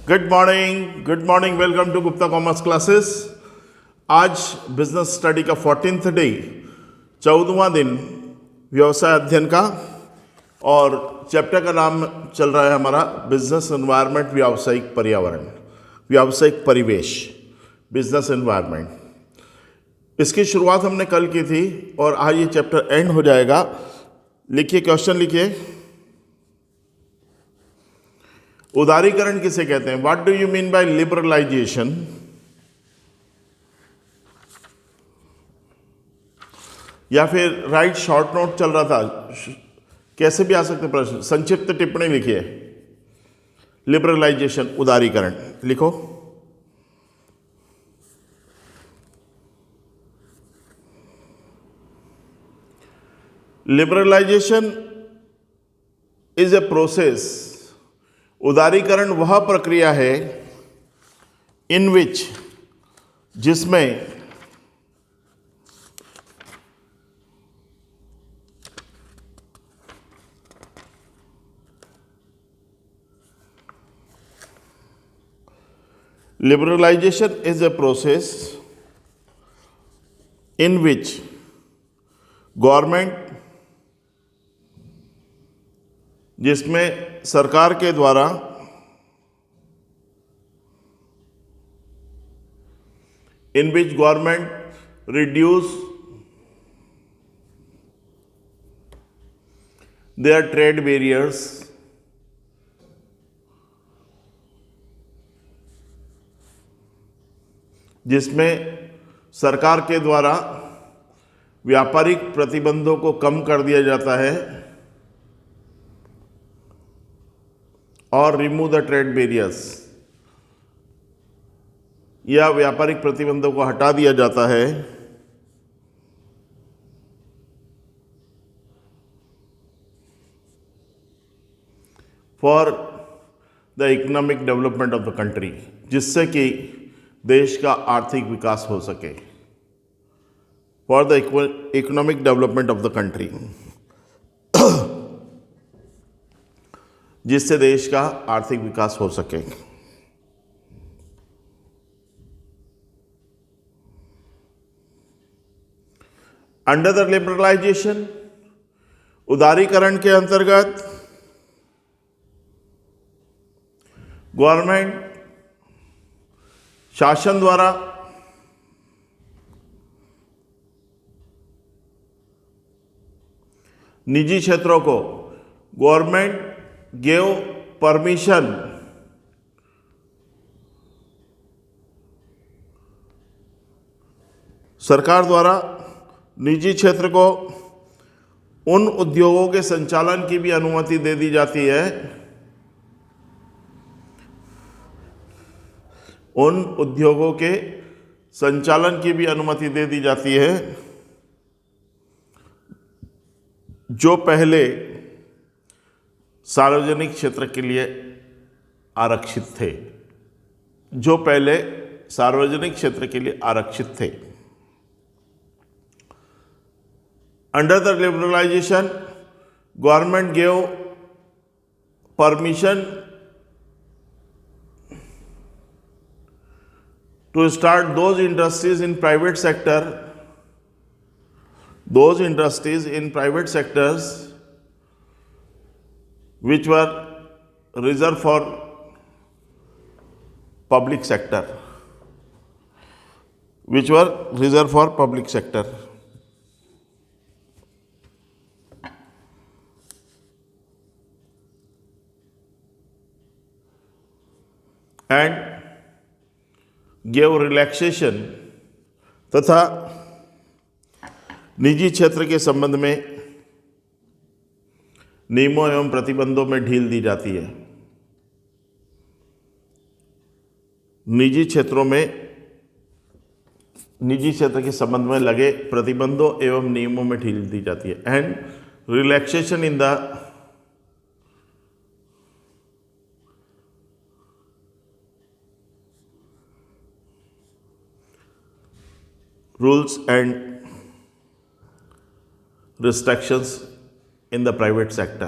Good morning, welcome to Gupta commerce classes. आज business study का 14th day, 14वां दिन व्यवसाय अध्ययन का, और चैप्टर का नाम चल रहा है हमारा बिजनेस एनवायरनमेंट, व्यावसायिक पर्यावरण, व्यावसायिक परिवेश, बिजनेस एनवायरनमेंट। इसकी शुरुआत हमने कल की थी और आज ये चैप्टर एंड हो जाएगा। लिखिए, क्वेश्चन लिखिए, उदारीकरण किसे कहते हैं? What do you mean by liberalization? या फिर राइट शॉर्ट नोट चल रहा था, कैसे भी आ सकते प्रश्न। संक्षिप्त टिप्पणी लिखिए। लिबरलाइजेशन, उदारीकरण लिखो। लिबरलाइजेशन इज ए प्रोसेस, उदारीकरण वह प्रक्रिया है इन विच, जिसमें liberalisation is a process in which government, जिसमें सरकार के द्वारा in which government reduce their trade barriers, जिसमें सरकार के द्वारा व्यापारिक प्रतिबंधों को कम कर दिया जाता है और रिमूव द ट्रेड बैरियर्स, या व्यापारिक प्रतिबंधों को हटा दिया जाता है for the economic development of the country, जिससे कि देश का आर्थिक विकास हो सके। For the economic development of the country, जिससे देश का आर्थिक विकास हो सके। अंडर द लिबरलाइजेशन, उदारीकरण के अंतर्गत गवर्नमेंट, शासन द्वारा निजी क्षेत्रों को, गवर्नमेंट gave permission सरकार द्वारा निजी क्षेत्र को उन उद्योगों के संचालन की भी अनुमति दे दी जाती है, उन उद्योगों के संचालन की भी अनुमति दे दी जाती है जो पहले सार्वजनिक क्षेत्र के लिए आरक्षित थे, जो पहले सार्वजनिक क्षेत्र के लिए आरक्षित थे। Under the liberalization, government gave permission to start those industries in private sector, those industries in private sectors which were reserved for public sector, which were reserved for public sector. And gave relaxation, तथा निजी क्षेत्र के संबंध में नियमों एवं प्रतिबंधों में ढील दी जाती है। निजी क्षेत्रों में, निजी क्षेत्र के संबंध में लगे प्रतिबंधों एवं नियमों में ढील दी जाती है। And relaxation in the rules and restrictions in the private sector.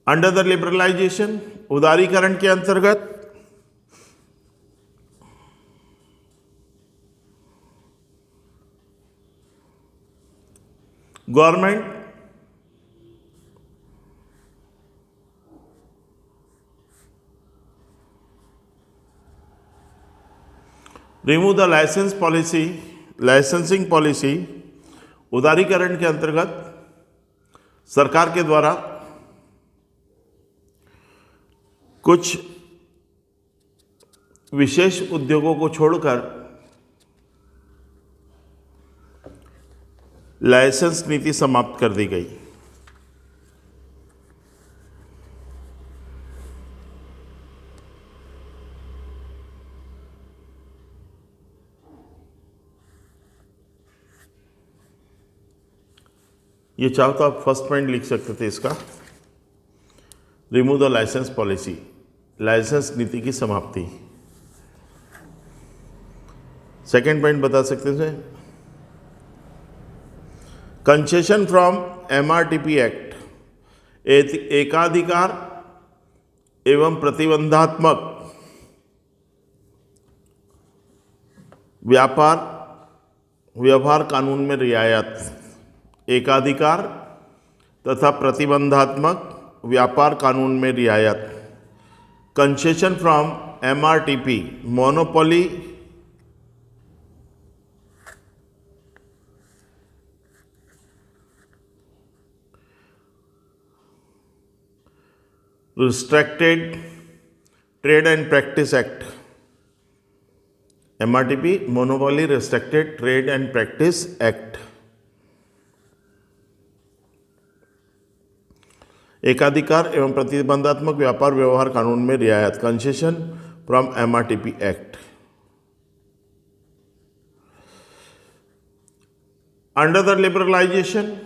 Under the liberalization, उदारीकरण के अंतर्गत government remove the licensing policy, उदारीकरण के अंतर्गत सरकार के द्वारा कुछ विशेष उद्योगों को छोड़कर लाइसेंस नीति समाप्त कर दी गई। ये चाहो तो आप फर्स्ट पॉइंट लिख सकते थे इसका, remove the license policy, license नीति की समाप्ति। सेकेंड पॉइंट बता सकते थे, कंसेशन फ्रॉम MRTP एक्ट, एकाधिकार एवं प्रतिबंधात्मक व्यवहार कानून में रियायत, एकाधिकार तथा प्रतिबंधात्मक व्यापार कानून में रियायत। Concession from MRTP, monopoly restricted trade and practice act, MRTP monopoly restricted trade and practice act. एकाधिकार एवं प्रतिबंधात्मक व्यापार व्यवहार कानून में रियायत, concession from MRTP act. Under the liberalization,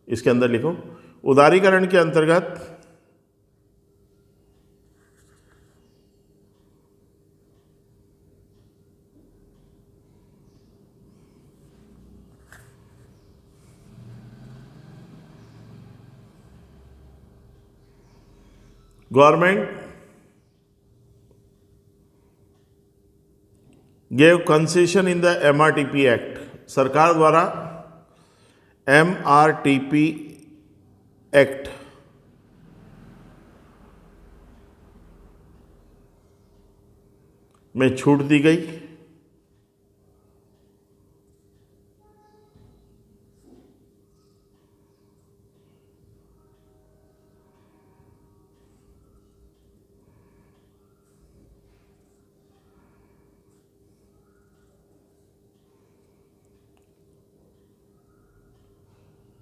इसके अंदर लिखो, उदारीकरण के अंतर्गत government gave concession in the MRTP act, सरकार द्वारा MRTP एक्ट में छूट दी गई।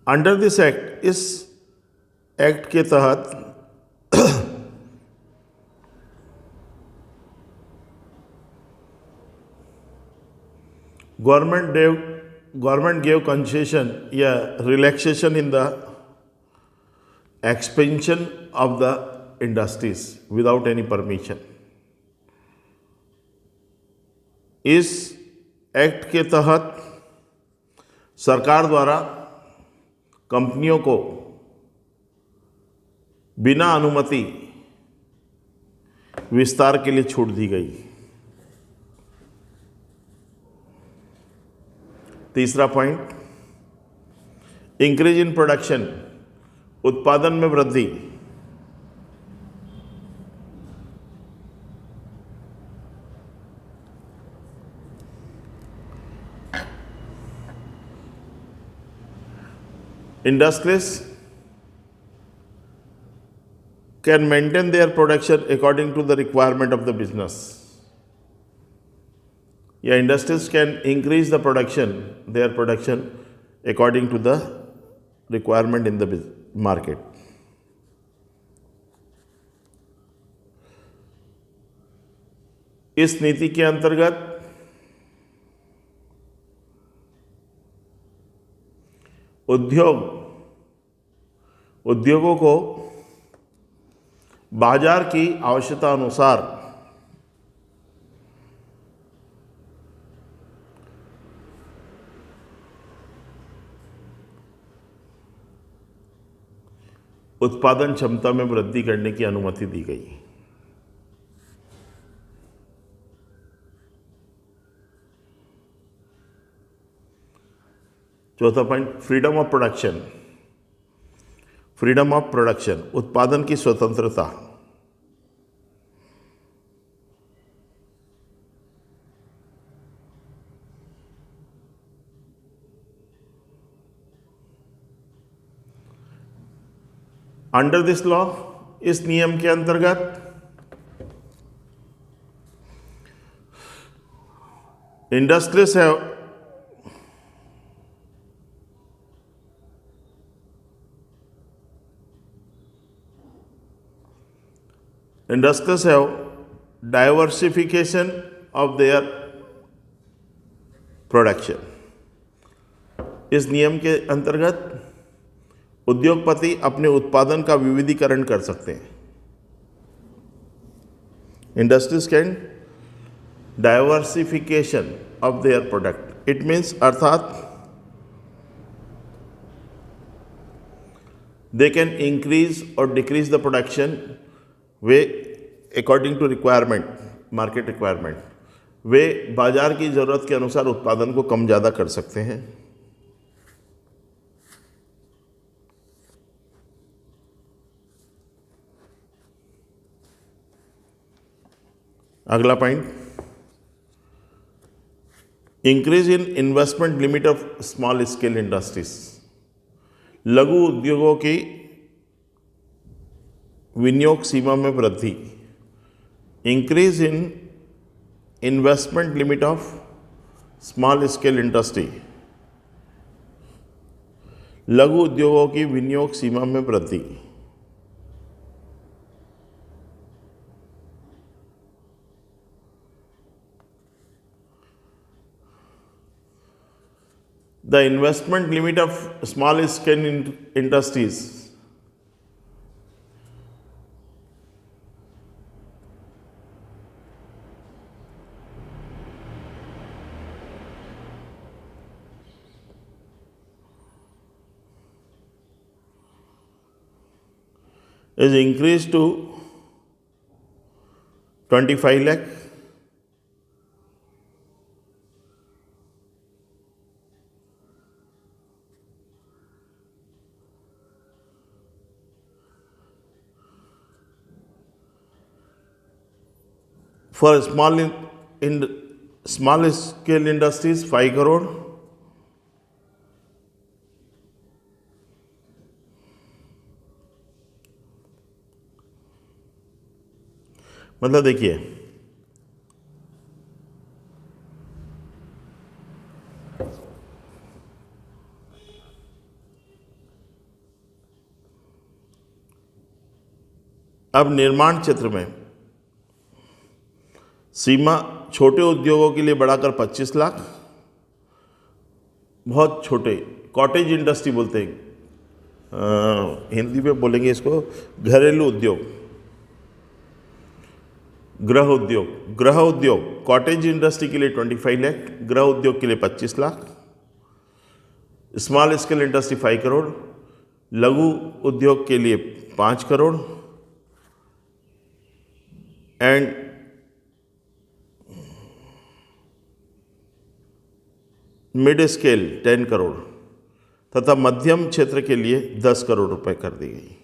अंडर दिस एक्ट, इस एक्ट के तहत गवर्नमेंट गेव कंसेशन या relaxation in the expansion of the industries without any permission. इस एक्ट के तहत सरकार द्वारा कंपनियों को बिना अनुमति विस्तार के लिए छूट दी गई। तीसरा पॉइंट, इंक्रीज इन प्रोडक्शन, उत्पादन में वृद्धि। Industries can maintain their production according to the requirement of the business. Yeah, industries can increase their production according to the requirement in the market. इस नीति के अंतर्गत उद्योगों को बाजार की आवश्यकता अनुसार उत्पादन क्षमता में वृद्धि करने की अनुमति दी गई। चौथा point, freedom of production. Freedom of production, उत्पादन की स्वतंत्रता। अंडर दिस लॉ, इस नियम के अंतर्गत industries have diversification of their production. इस नियम के अंतर्गत उद्योगपति अपने उत्पादन का विविधीकरण कर सकते हैं। Industries can diversification of their product, it means अर्थात दे कैन इंक्रीज और डिक्रीज द प्रोडक्शन वे according to requirement, market requirement. वे बाजार की ज़रूरत के अनुसार उत्पादन को कम ज़्यादा कर सकते हैं। अगला point, increase in investment limit of small scale industries. लघु उद्योगों की विनियोग सीमा में वृद्धि। Increase in investment limit of small scale industry. लघु उद्योगों की विनियोग सीमा में वृद्धि। The investment limit of small scale industries is increased to 25 lakh. For small scale industries 5 crore. मतलब देखिए, अब निर्माण क्षेत्र में सीमा छोटे उद्योगों के लिए बढ़ाकर 25 लाख, बहुत छोटे कॉटेज इंडस्ट्री बोलते हैं, हिंदी में बोलेंगे इसको घरेलू उद्योग, गृह उद्योग कॉटेज इंडस्ट्री के लिए 25 लाख, गृह उद्योग के लिए 25 lakh, small scale industry 5 crore, लघु उद्योग के लिए 5 crore and mid scale 10 crore तथा मध्यम क्षेत्र के लिए 10 करोड़ रुपए कर दी गई।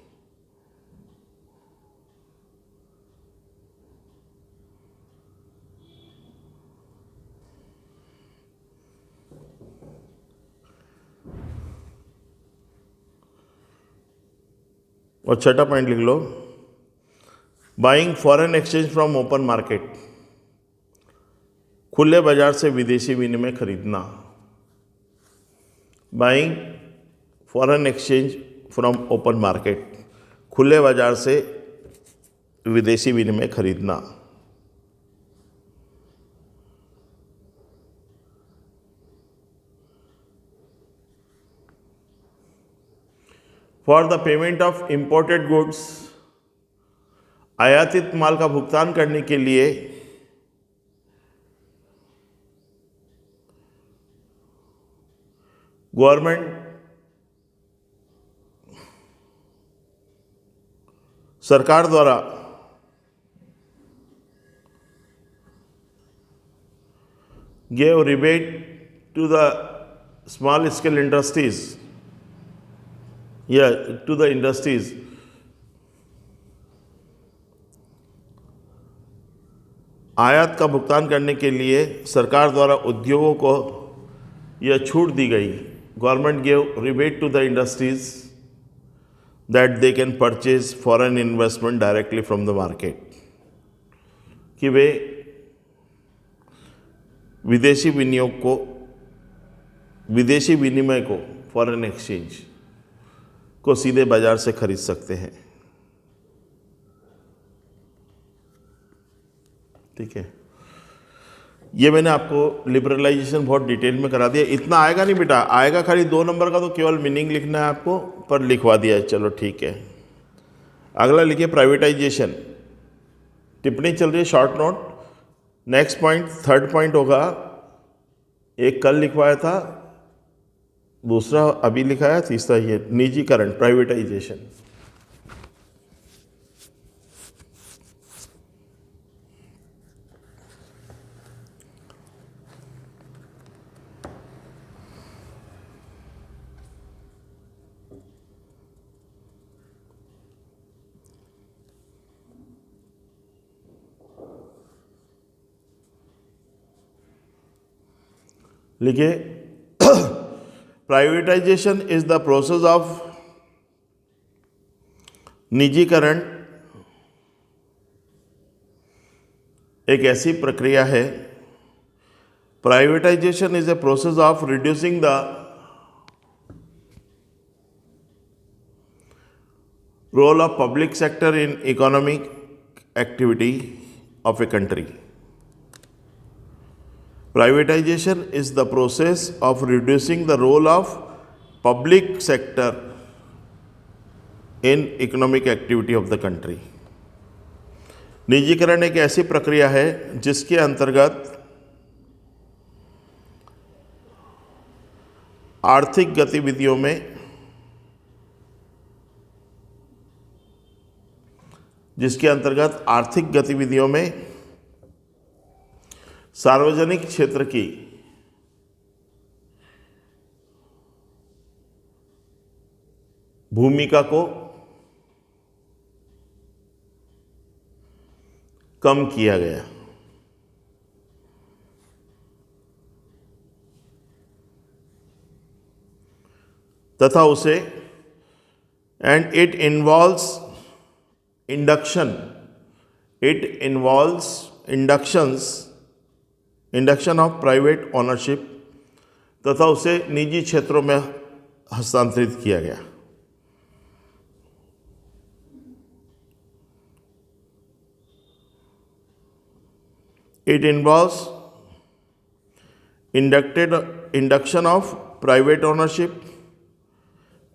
और छठा पॉइंट लिख लो, buying foreign exchange from open market. खुले बाजार से विदेशी विनिमय खरीदना। Buying foreign exchange from open market, खुले बाजार से विदेशी विनिमय खरीदना। For the payment of imported goods, आयातित माल का भुगतान करने के लिए गवर्नमेंट सरकार द्वारा gave rebate to the small scale industries, to the industries, आयात का भुगतान करने के लिए सरकार द्वारा उद्योगों को यह छूट दी गई। Government gave rebate to the industries that they can purchase foreign investment directly from the market, कि वे विदेशी विनिमय को फॉरेन एक्सचेंज को सीधे बाजार से खरीद सकते हैं। ठीक है, ये मैंने आपको लिबरलाइजेशन बहुत डिटेल में करा दिया। इतना आएगा नहीं बेटा, आएगा खाली 2 नंबर का, तो केवल मीनिंग लिखना है आपको, पर लिखवा दिया है। चलो ठीक है, अगला लिखिए प्राइवेटाइजेशन। टिप्पणी चल रही है, short note. Next point, third point होगा, एक कल लिखवाया था, दूसरा अभी लिखा है, तीसरा ये निजीकरण, प्राइवेटाइजेशन। लिखिए, privatization is the process of निजीकरण एक ऐसी प्रक्रिया है। Privatization is a process of reducing the role of public sector in economic activity of a country. Privatization is the process of reducing the role of public sector in economic activity of the country. निजीकरण एक ऐसी प्रक्रिया है जिसके अंतर्गत आर्थिक गतिविधियों में सार्वजनिक क्षेत्र की भूमिका को कम किया गया। तथा उसे and it involves induction of private ownership, तथा उसे निजी क्षेत्रों में हस्तांतरित किया गया। It involves induction of private ownership,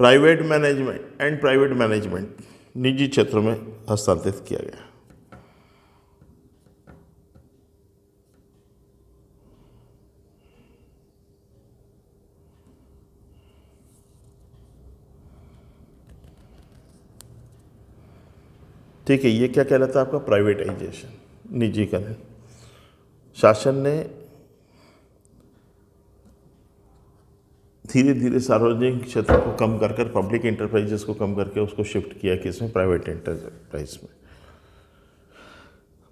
private management निजी क्षेत्रों में हस्तांतरित किया गया। ठीक है, ये क्या कहलाता है आपका? प्राइवेटाइजेशन, निजीकरण। शासन ने धीरे धीरे सार्वजनिक क्षेत्र को कम कर पब्लिक इंटरप्राइजेस को कम करके उसको शिफ्ट किया किसमें? प्राइवेट इंटरप्राइज में।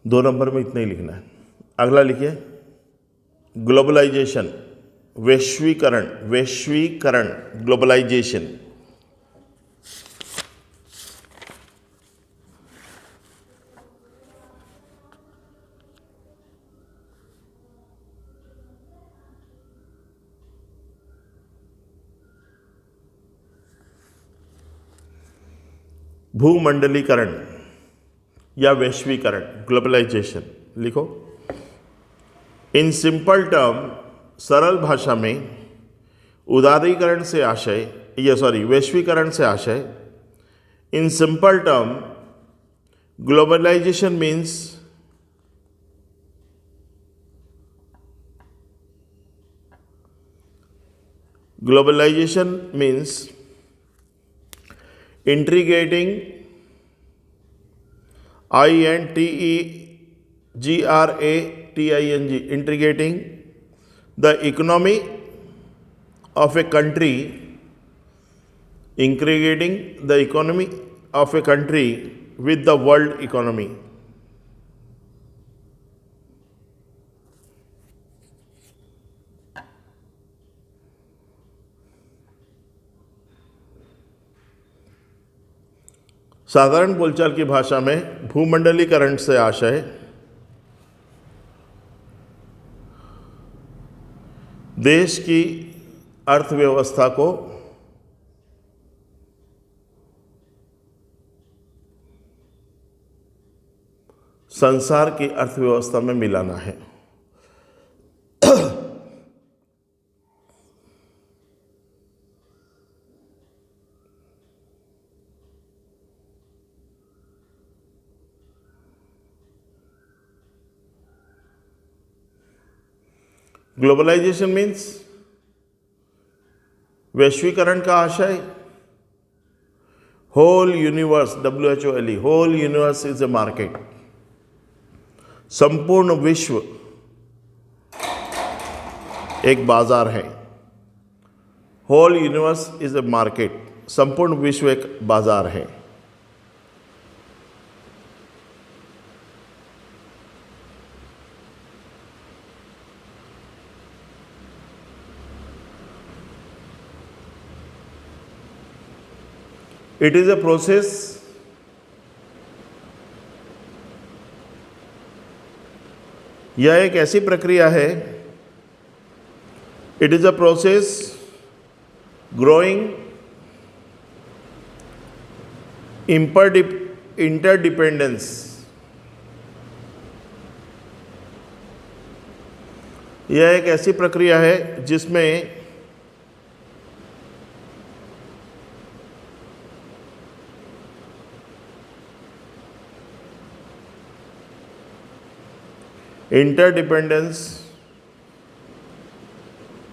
2 नंबर में इतना ही लिखना है। अगला लिखिए, ग्लोबलाइजेशन, वैश्वीकरण, ग्लोबलाइजेशन। भूमंडलीकरण या वैश्वीकरण, ग्लोबलाइजेशन लिखो। इन सिंपल टर्म, सरल भाषा में वैश्वीकरण से आशय, in simple term globalization means integrating INTEGRATING, integrating the economy of a country, integrating the economy of a country with the world economy. साधारण बोलचाल की भाषा में भूमंडलीकरण से आशय देश की अर्थव्यवस्था को संसार की अर्थव्यवस्था में मिलाना है। ग्लोबलाइजेशन मीन्स वैश्वीकरण का आशय whole universe, WHOLE, whole universe is a market. संपूर्ण विश्व एक बाजार है। Whole universe is a market, संपूर्ण विश्व एक बाजार है। It is a process यह एक ऐसी प्रक्रिया है, it is a process growing interdependence, यह एक ऐसी प्रक्रिया है जिसमें interdependence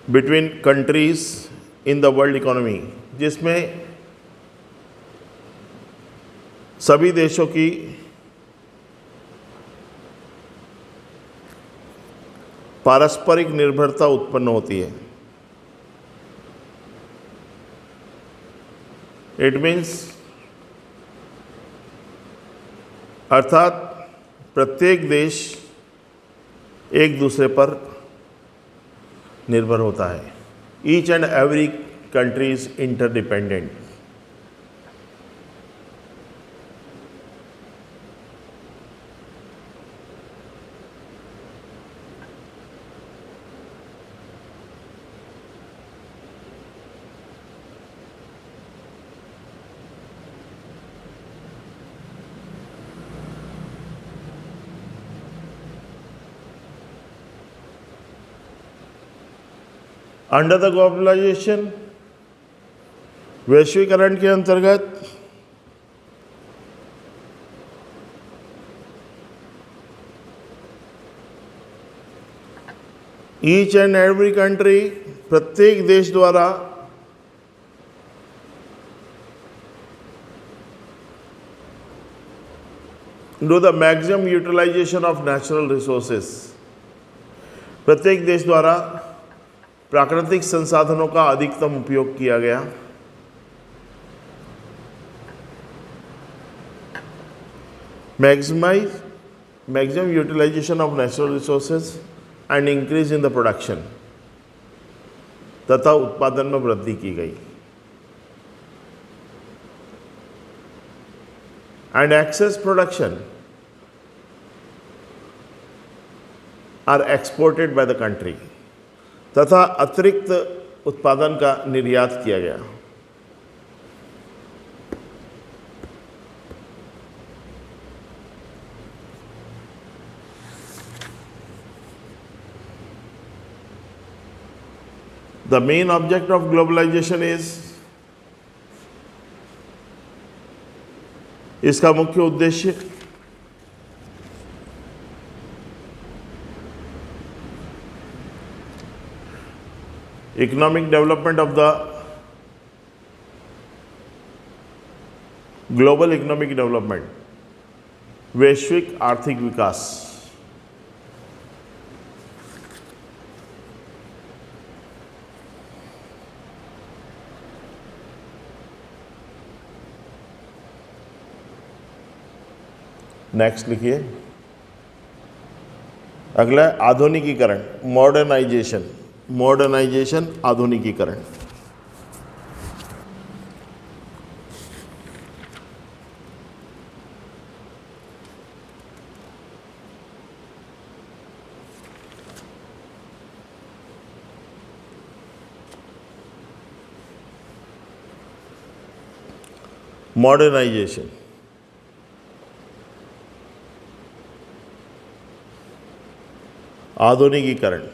between countries in the world economy, जिसमें सभी देशों की पारस्परिक निर्भरता उत्पन्न होती है। इट मीन्स अर्थात प्रत्येक देश एक दूसरे पर निर्भर होता है। Each and every country is interdependent. Under the globalization, वैश्वीकरण के अंतर्गत ईच एंड एवरी कंट्री, प्रत्येक देश द्वारा do the maximum utilization of natural resources, प्रत्येक देश द्वारा प्राकृतिक संसाधनों का अधिकतम उपयोग किया गया। Maximum utilization of natural resources and increase in the production, तथा उत्पादन में वृद्धि की गई। And excess production are exported by the country, तथा अतिरिक्त उत्पादन का निर्यात किया गया। The main object of globalization is, इसका मुख्य उद्देश्य economic development of the global economic development, वैश्विक आर्थिक विकास। नेक्स्ट लिखिए। अगला है आधुनिकीकरण, मॉडर्नाइजेशन। मॉडर्नाइजेशन, आधुनिकीकरण। मॉडर्नाइजेशन, आधुनिकीकरण।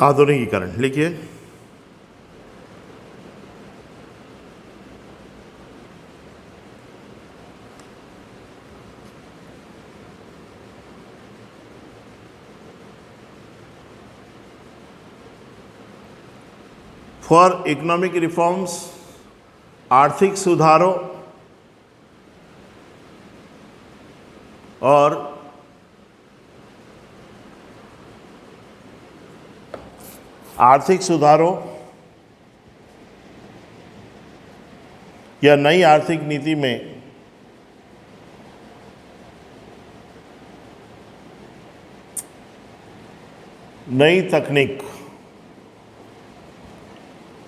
आधुनिकीकरण लिखिए। फॉर इकोनॉमिक रिफॉर्म्स, आर्थिक सुधारों और या नई आर्थिक नीति में नई तकनीक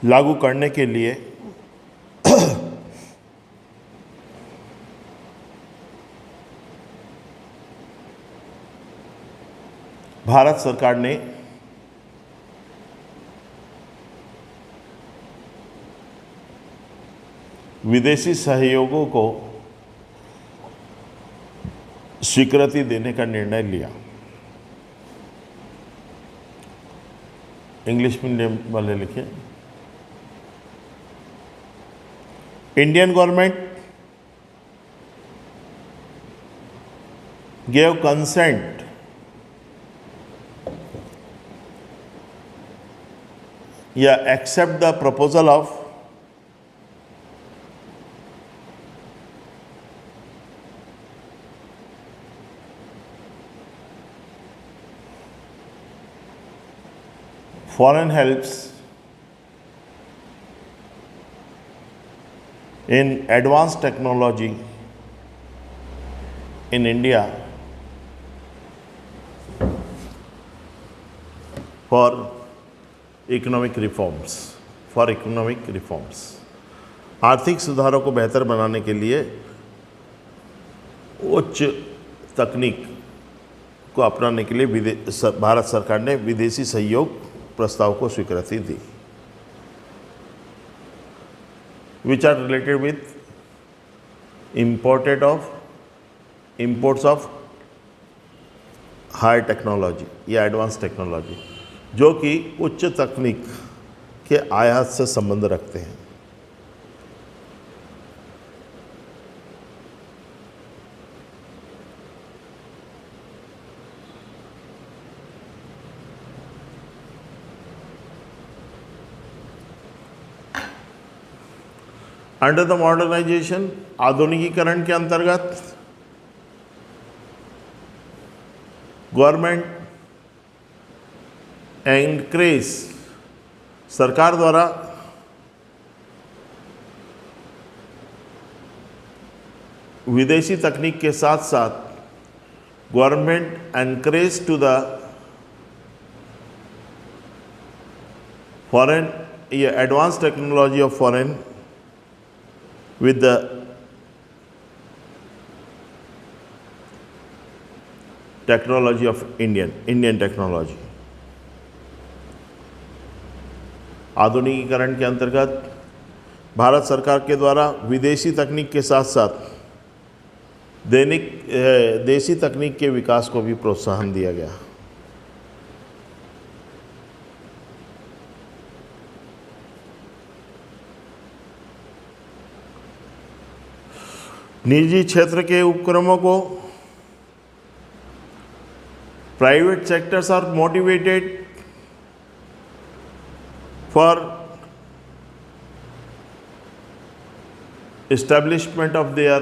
लागू करने के लिए भारत सरकार ने विदेशी सहयोगों को स्वीकृति देने का निर्णय लिया। इंग्लिश मीडियम वाले लिखे। इंडियन गवर्नमेंट gave consent या accept the proposal of foreign helps in advanced technology in India for economic reforms, आर्थिक सुधारों को बेहतर बनाने के लिए उच्च तकनीक को अपनाने के लिए भारत सरकार ने विदेशी सहयोग प्रस्ताव को स्वीकृति दी, which are related with imports of high technology या एडवांस टेक्नोलॉजी, जो कि उच्च तकनीक के आयात से संबंध रखते हैं। अंडर द मॉडर्नाइजेशन, आधुनिकीकरण के अंतर्गत गवर्नमेंट एनकरेज, सरकार द्वारा विदेशी तकनीक के साथ साथ government encourage to the foreign या advance technology of foreign with the technology of Indian technology। आधुनिकीकरण के अंतर्गत भारत सरकार के द्वारा विदेशी तकनीक के साथ साथ देसी तकनीक के विकास को भी प्रोत्साहन दिया गया। निजी क्षेत्र के उपक्रमों को private sectors are motivated for establishment of their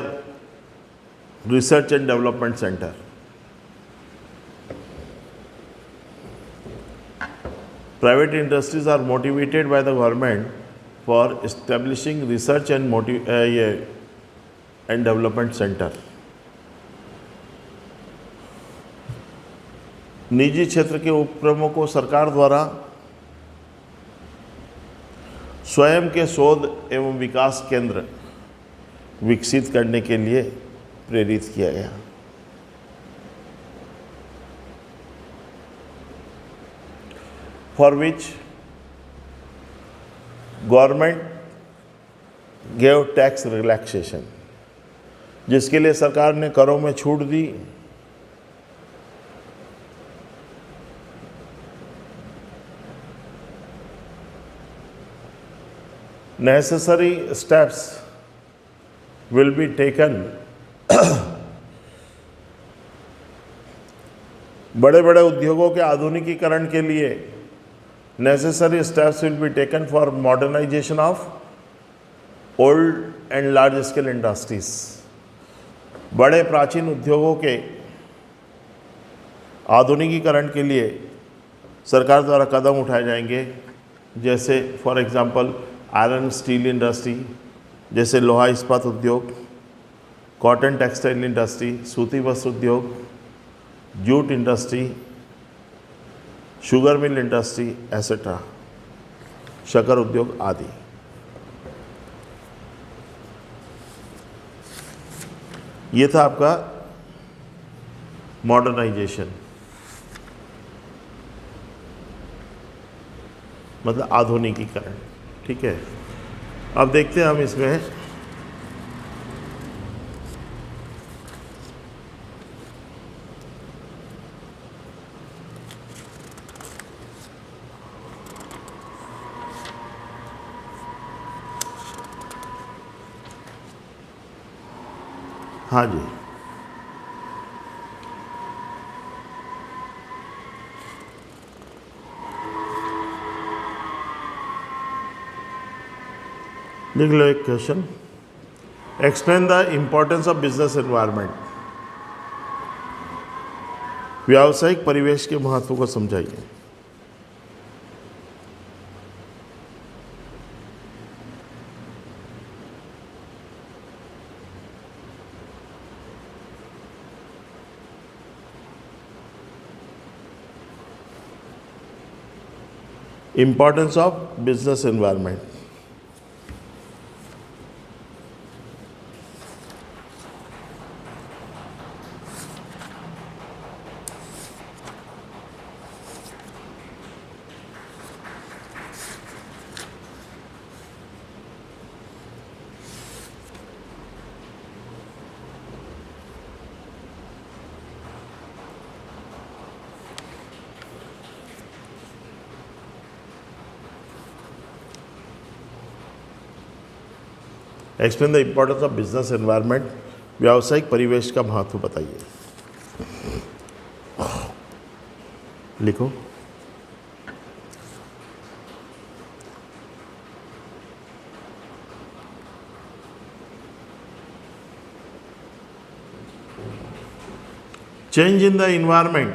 research and development center. Private industries are motivated by the government for establishing research and development center. निजी क्षेत्र के उपक्रमों को सरकार द्वारा स्वयं के शोध एवं विकास केंद्र विकसित करने के लिए प्रेरित किया गया। For which government gave tax relaxation, जिसके लिए सरकार ने करों में छूट दी। Necessary steps will be taken बड़े बड़े उद्योगों के आधुनिकीकरण के लिए necessary steps will be taken for modernization of old and large scale industries. बड़े प्राचीन उद्योगों के आधुनिकीकरण के लिए सरकार द्वारा कदम उठाए जाएंगे, जैसे for example iron steel industry, जैसे लोहा इस्पात उद्योग, कॉटन टेक्सटाइल इंडस्ट्री, सूती वस्त्र उद्योग, jute industry, sugar mill industry etcetera, शक्कर उद्योग आदि। ये था आपका मॉडर्नाइजेशन, मतलब आधुनिकीकरण। ठीक है, अब देखते हैं हम इसमें हाँ जी, लिख लो एक question. Explain the importance of business environment. व्यावसायिक परिवेश के महत्व को समझाइए। Importance of business environment. Explain the importance of business environment. व्यावसायिक परिवेश का महत्व बताइए। लिखो। चेंज इन द इन्वायरमेंट,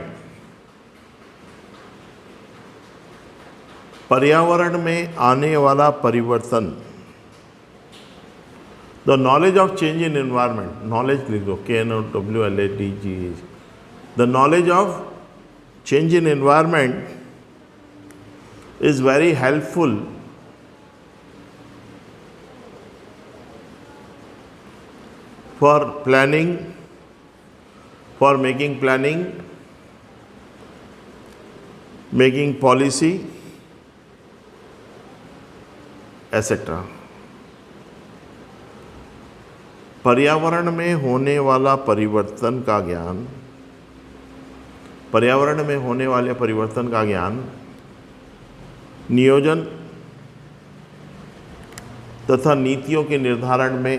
पर्यावरण में आने वाला परिवर्तन। The knowledge of change in environment, knowledge लिख दो, KNOWLEDGE। The knowledge of change in environment is very helpful for planning, for making planning, making policy, etc. पर्यावरण में होने वाला परिवर्तन का ज्ञान, पर्यावरण में होने वाले परिवर्तन का ज्ञान नियोजन तथा नीतियों के निर्धारण में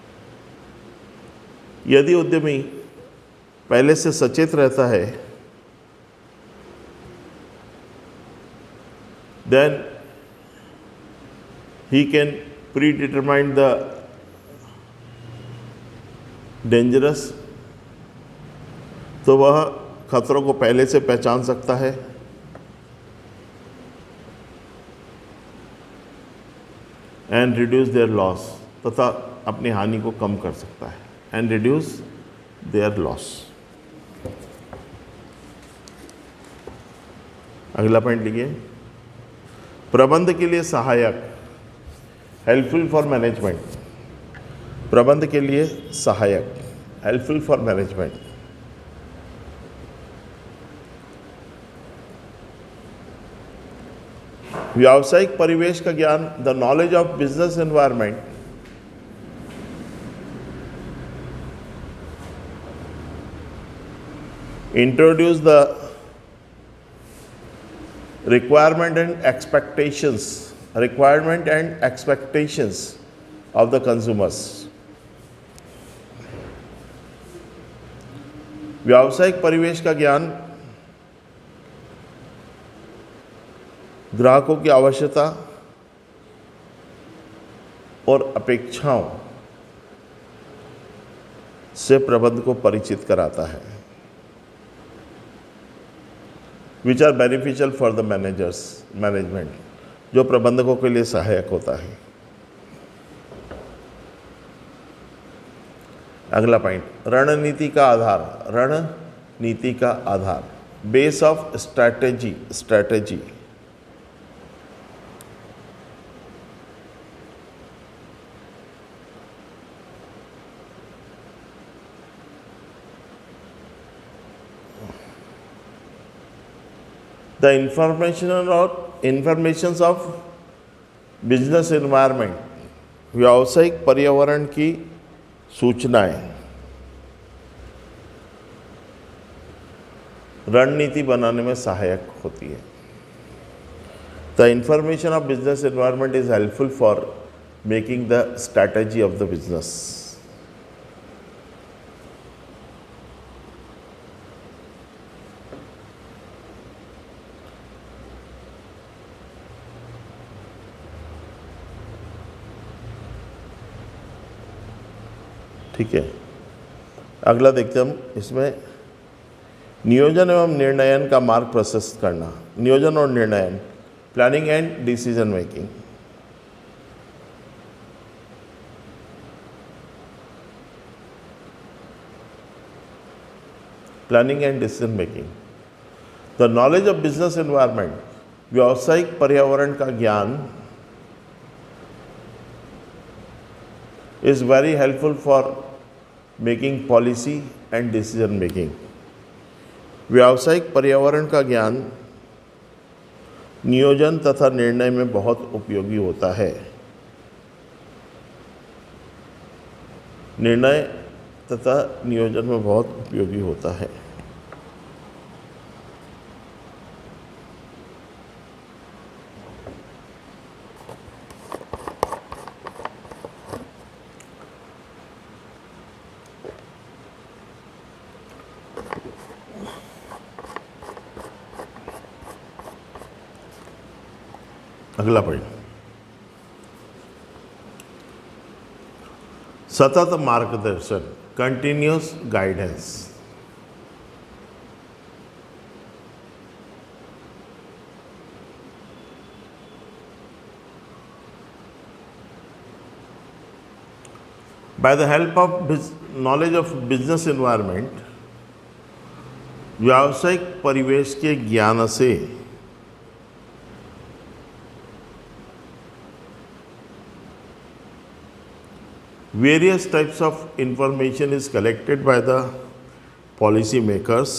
यदि उद्यमी पहले से सचेत रहता है, then he can predetermine the dangerous, तो वह खतरों को पहले से पहचान सकता है एंड रिड्यूस देयर लॉस, तथा अपनी हानि को कम कर सकता है, एंड रिड्यूस देयर लॉस। अगला पॉइंट लिखिए, प्रबंध के लिए सहायक, हेल्पफुल फॉर मैनेजमेंट। प्रबंध के लिए सहायक, हेल्पफुल फॉर मैनेजमेंट। व्यावसायिक परिवेश का ज्ञान, the knowledge of business environment introduce the requirement and expectations of the consumers। व्यावसायिक परिवेश का ज्ञान ग्राहकों की आवश्यकता और अपेक्षाओं से प्रबंध को परिचित कराता है, which are beneficial for the management, जो प्रबंधकों के लिए सहायक होता है। अगला पॉइंट, रणनीति का आधार, रणनीति का आधार, base of strategy. The informations of business environment, व्यावसायिक पर्यावरण की सूचनाएं रणनीति बनाने में सहायक होती है। The information of business environment is helpful for making the strategy of the business. ठीक है, अगला देखते हम इसमें नियोजन एवं निर्णयन का मार्ग प्रशस्त करना। नियोजन और निर्णयन, planning and decision making. Planning and decision making, the knowledge of business environment, व्यावसायिक पर्यावरण का ज्ञान is very helpful for making policy and decision making। व्यावसायिक पर्यावरण का ज्ञान नियोजन तथा निर्णय में बहुत उपयोगी होता है। निर्णय तथा नियोजन में बहुत उपयोगी होता है। अगला पॉइंट, सतत मार्गदर्शन, continuous guidance. By the help of knowledge of business environment, व्यावसायिक परिवेश के ज्ञान से various types of information is collected by the policy makers।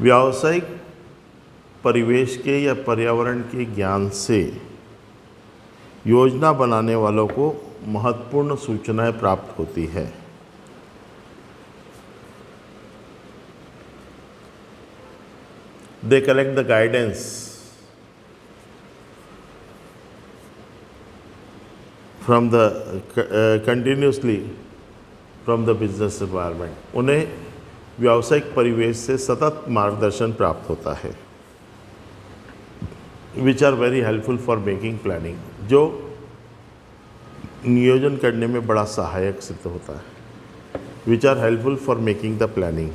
व्यावसायिक परिवेश के या पर्यावरण के ज्ञान से योजना बनाने वालों को महत्वपूर्ण सूचनाएं प्राप्त होती है। They collect the guidance from the continuously from the business environment, उन्हें व्यावसायिक परिवेश से सतत मार्गदर्शन प्राप्त होता है, which are very helpful for making planning, जो नियोजन करने में बड़ा सहायक सिद्ध होता है। Which are helpful for making the planning,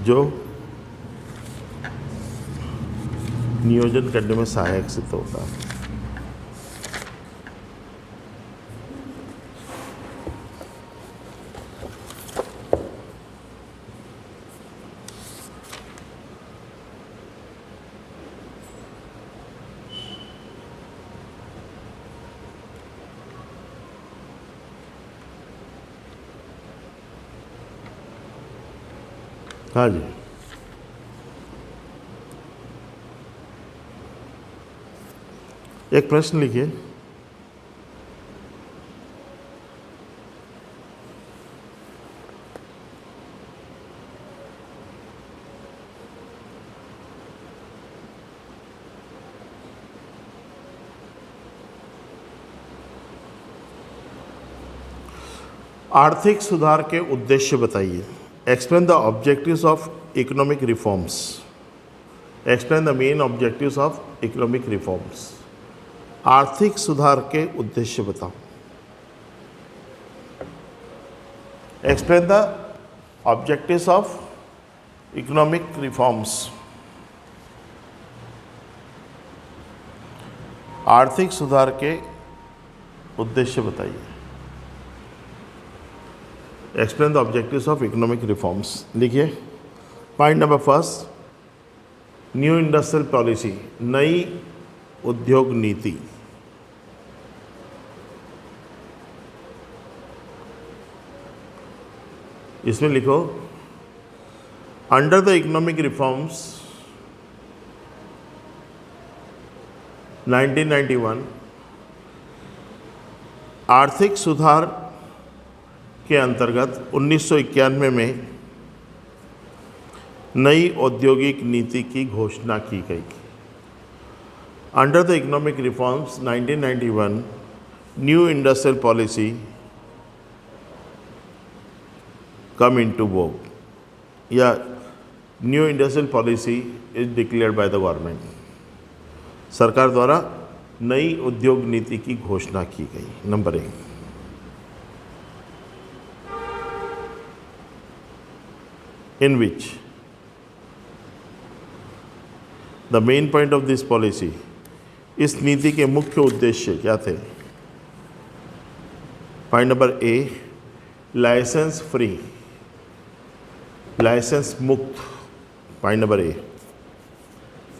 जो नियोजन करने में सहायक सिद्ध होता है। हाँ जी, एक प्रश्न लिखिए। आर्थिक सुधार के उद्देश्य बताइए। Explain the objectives of economic reforms. Explain the main objectives of economic reforms. आर्थिक सुधार के उद्देश्य बताओ। Explain the objectives of economic reforms. आर्थिक सुधार के उद्देश्य बताइए। Explain the objectives of economic reforms. लिखिए। Point number first, new industrial policy, नई उद्योग नीति। इसमें लिखो, अंडर द इकोनॉमिक रिफॉर्म्स 1991, आर्थिक सुधार के अंतर्गत 1991 में नई औद्योगिक नीति की घोषणा की गई। Under the economic reforms 1991, new industrial policy come into vogue, या new industrial policy is declared by the government. सरकार द्वारा नई उद्योग नीति की घोषणा की गई। Number 1, in which the main point of this policy, इस नीति के मुख्य उद्देश्य क्या थे? Point number A, license free, license मुक्त। पॉइंट नंबर ए,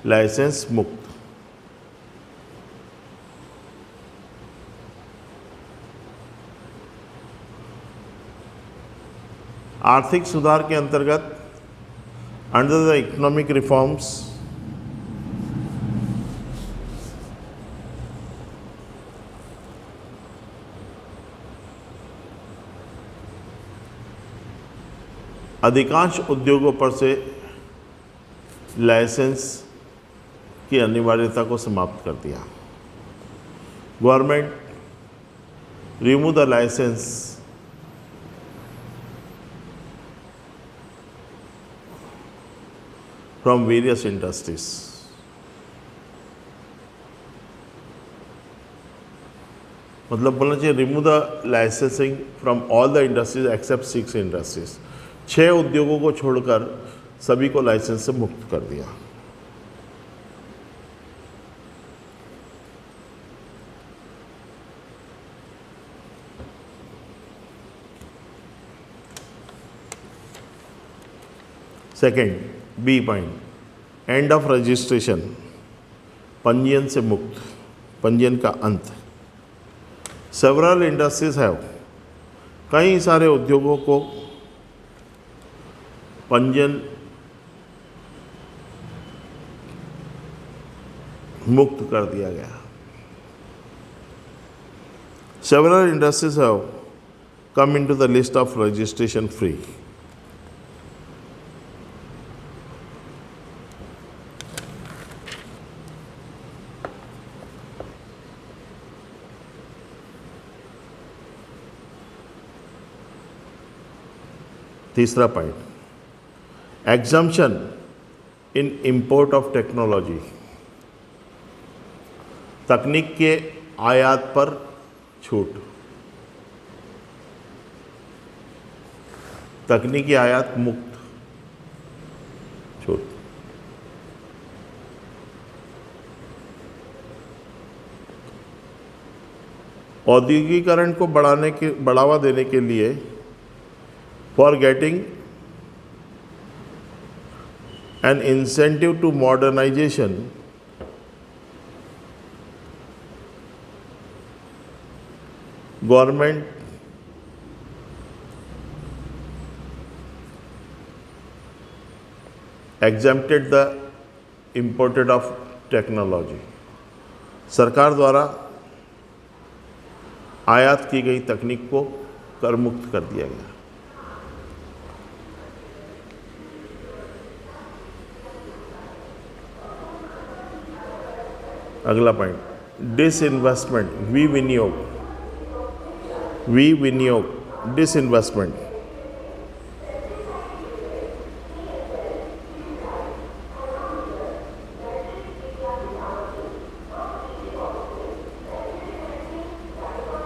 लाइसेंस मुक्त। आर्थिक सुधार के अंतर्गत अंडर द इकोनॉमिक रिफॉर्म्स अधिकांश उद्योगों पर से लाइसेंस की अनिवार्यता को समाप्त कर दिया। Government remove the license from various industries. मतलब बोलना चाहिए remove the licensing from all the industries except 6 industries. 6 उद्योगों को छोड़कर सभी को लाइसेंस से मुक्त कर दिया। Second, B point, end of registration, पंजीयन से मुक्त, पंजीयन का अंत। सेवरल इंडस्ट्रीज हैव, कई सारे उद्योगों को पंजीयन मुक्त कर दिया गया। Several industries have come into the list of registration free. तीसरा point, exemption in import of technology, तकनीक के आयात पर छूट, तकनीकी आयात मुक्त छूट। औद्योगिकीकरण को बढ़ावा देने के लिए for getting an incentive to modernization government exempted the imported of technology, सरकार द्वारा आयात की गई तकनीक को कर मुक्त कर दिया गया। अगला पॉइंट, डिसइन्वेस्टमेंट, विनियोग, डिसइन्वेस्टमेंट,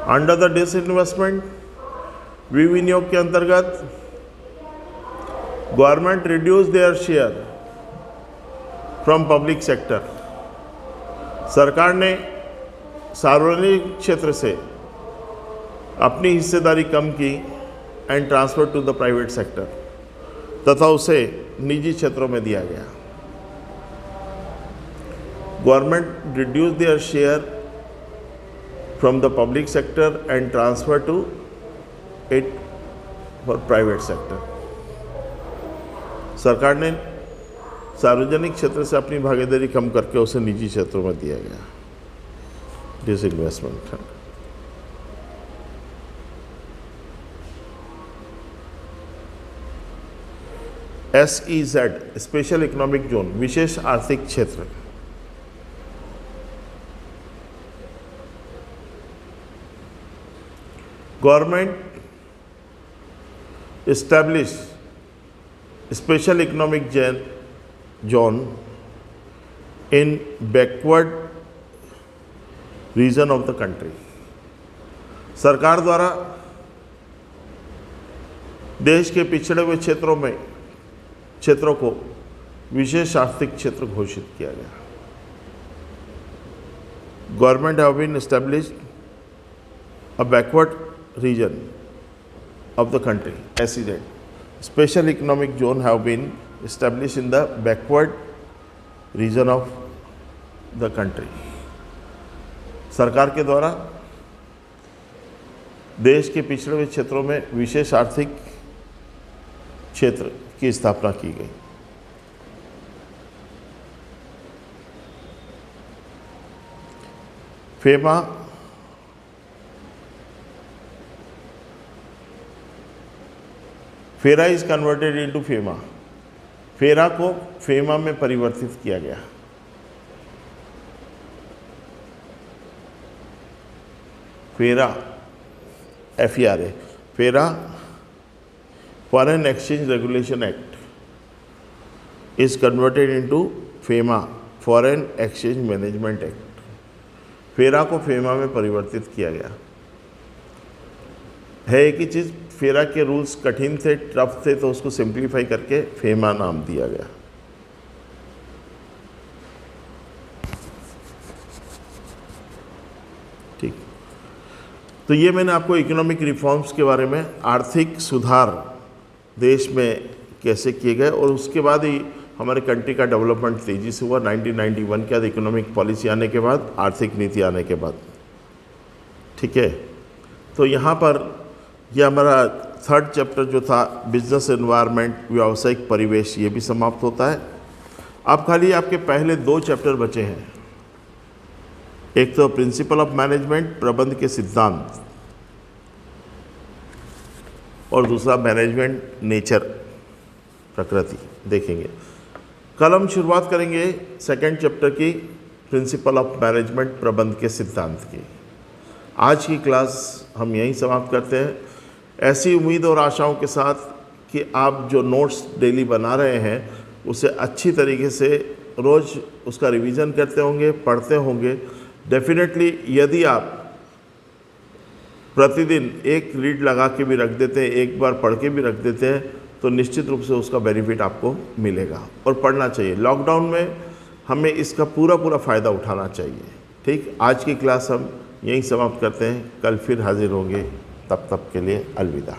अंडर द डिसइन्वेस्टमेंट, विनियोग के अंतर्गत government reduce their share from public sector, सरकार ने सार्वजनिक क्षेत्र से अपनी हिस्सेदारी कम की and transfer to the private sector, तथा उसे निजी क्षेत्रों में दिया गया। Government reduce their share from the public sector and transfer to it for private sector, सरकार ने सार्वजनिक क्षेत्र से अपनी भागीदारी कम करके उसे निजी क्षेत्रों में दिया गया। Disinvestment. SEZ, special economic zone, विशेष आर्थिक क्षेत्र, government established special economic zone in backward region of the country, सरकार द्वारा देश के पिछड़े हुए क्षेत्रों को विशेष आर्थिक क्षेत्र घोषित किया गया। Government have been established a backward region of the country, SEZ, special economic zone have been established in the backward region of the country, सरकार के द्वारा देश के पिछड़े हुए क्षेत्रों में विशेष आर्थिक क्षेत्र की स्थापना की गई। फेरा इज कन्वर्टेड इनटू फेमा, फेरा को फेमा में परिवर्तित किया गया। फेरा, FERA, फेरा foreign exchange regulation act is converted into FEMA, foreign exchange management act. फेरा को फेमा में परिवर्तित किया गया है। एक ही चीज़, फेरा के रूल्स कठिन थे, टफ थे, तो उसको सिंप्लीफाई करके फेमा नाम दिया गया। ठीक, तो ये मैंने आपको इकोनॉमिक रिफॉर्म्स के बारे में, आर्थिक सुधार देश में कैसे किए गए और उसके बाद ही हमारे कंट्री का डेवलपमेंट तेज़ी से हुआ 1991 के बाद, इकोनॉमिक पॉलिसी आने के बाद, आर्थिक नीति आने के बाद। ठीक है, तो यहाँ पर यह हमारा थर्ड चैप्टर जो था बिजनेस एनवायरनमेंट, व्यावसायिक परिवेश, ये भी समाप्त होता है। अब खाली आपके पहले 2 चैप्टर बचे हैं, एक तो प्रिंसिपल ऑफ मैनेजमेंट, प्रबंध के सिद्धांत, और दूसरा मैनेजमेंट नेचर, प्रकृति देखेंगे। कल हम शुरुआत करेंगे सेकंड चैप्टर की, प्रिंसिपल ऑफ मैनेजमेंट, प्रबंध के सिद्धांत की। आज की क्लास हम यहीं समाप्त करते हैं। ऐसी उम्मीद और आशाओं के साथ कि आप जो नोट्स डेली बना रहे हैं उसे अच्छी तरीके से रोज़ उसका रिवीजन करते होंगे, पढ़ते होंगे। डेफिनेटली यदि आप प्रतिदिन एक रीड लगा के भी रख देते हैं, एक बार पढ़ के भी रख देते हैं, तो निश्चित रूप से उसका बेनिफिट आपको मिलेगा और पढ़ना चाहिए। लॉकडाउन में हमें इसका पूरा फ़ायदा उठाना चाहिए। ठीक, आज की क्लास हम यहीं समाप्त करते हैं, कल फिर हाजिर होंगे। तब तक के लिए अलविदा।